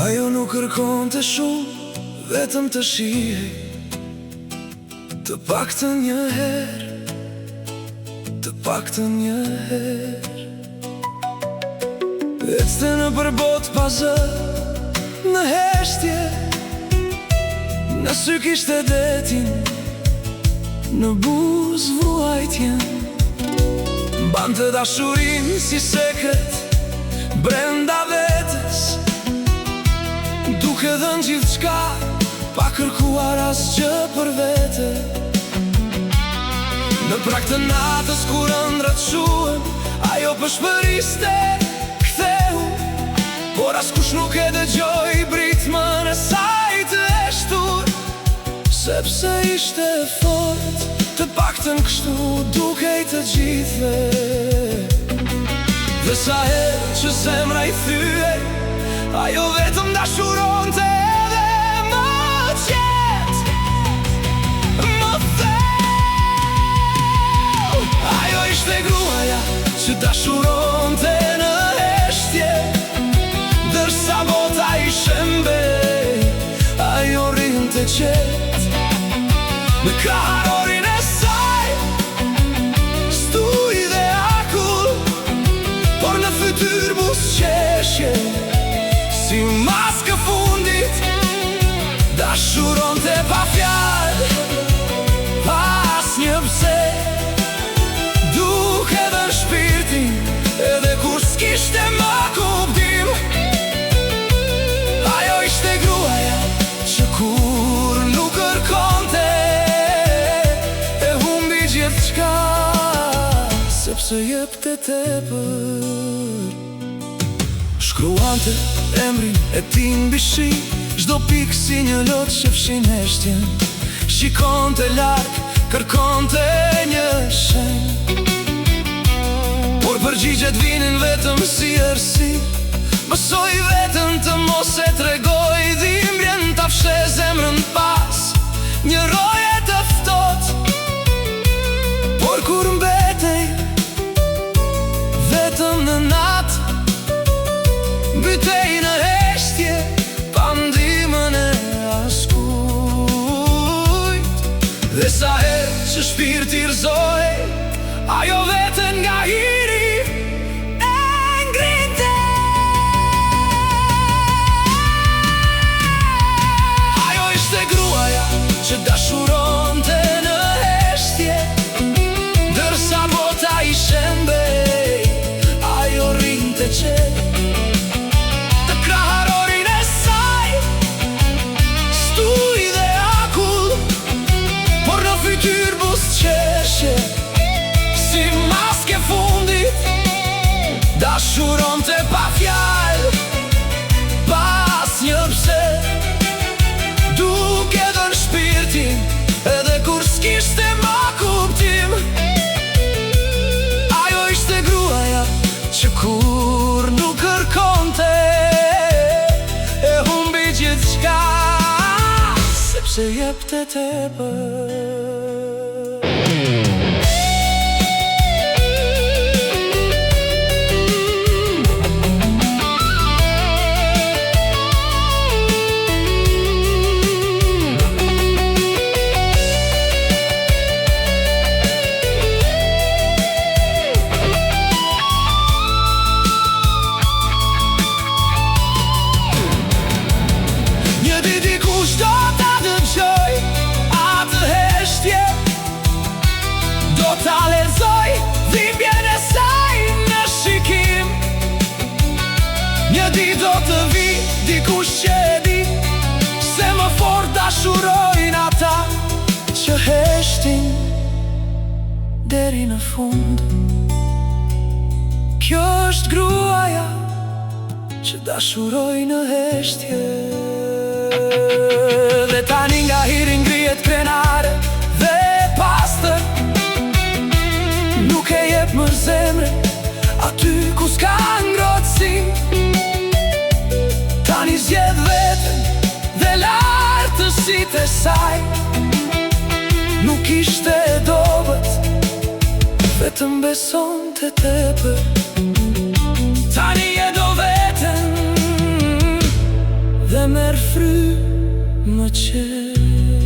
Ajo nuk kërkon të shumë, vetëm të shihej, të paktën një herë, të paktën një herë. Ecte në përbot pa zë, në heshtje, në sy kishte detin, në buzë vuajtjen. Mbante dashurin si sekret, brenda vetës, duke dhënë gjithë qka, pa kërkuar asgjë për vete. Në prag të natës kur ëndrat shuhen, ajo përshpëriste ktheu, por askush nuk e dëgjoi britmën e saj të eshtur, sepse ishte fort, të paktën kështu dukej të gjithëve. Dhe sa herë që zemra i thyej, ajo vetëm dashuronte edhe më qetë, më theu. Ajo ishte gruaja që dashuronte në heshtje, dërsa bota i shembej, ajo rinte qetë. Në kraharorin e saj, stuj dhe akull, por në fytyr buzëqeshje, si maskë fundit, dashuronte pa fjalë, pas një pse, duke dhe në shpirtin, edhe kur s'kishte më kuptim. Ajo ishte gruaja që kur nuk kërkonte, e humbi gjithçka, sepse jepte tepër. Shkruante emrin e ti mbi shi, çdo pikë si një lot që fshin heshtjen. Shikonte larg, kërkonte një shenjë, por përgjigjet vinin vetëm si ersi. Mësoj vetëm të mos e tregoj dhimbjen, ta fshe zemrën pas një roje të ftohtë. Por kur mbetej vetëm në natë, mbytej në heshtje, pa ndihmën e askujt. Dhe sa herë që shpirti rrëzohej, ajo veten nga hiri e ngrinte. Ajo ishte gruaja që dashuronte në heshtje, ndërsa bota i shembej, ajo rinte qetë. Si maske fundit, dashuronte pa fjalë, pas një pse, duke dhe në shpirtin, edhe kur s'kishte më kuptim. Ajo ishte gruaja që kur nuk kërkonte, e humbi gjithçka, sepse jepte tepër. Ta lexoj dhimbjen e saj në shikim, një ditë do të vi, dikush që e di, se më fort dashurojnë ata që heshtin deri në fund. Kjo është gruaja që dashurojnë në heshtje. Dhe tani nga hiri ngrihet krenare dhe pastër, nuk e jep më zemrën aty ku s'ka ngrohtësi. Tani zgjedh veten dhe lartësitë e saj, nuk ishte e dobët, vetëm besonte tepër. Tani e do veten dhe merr frymë më qetë.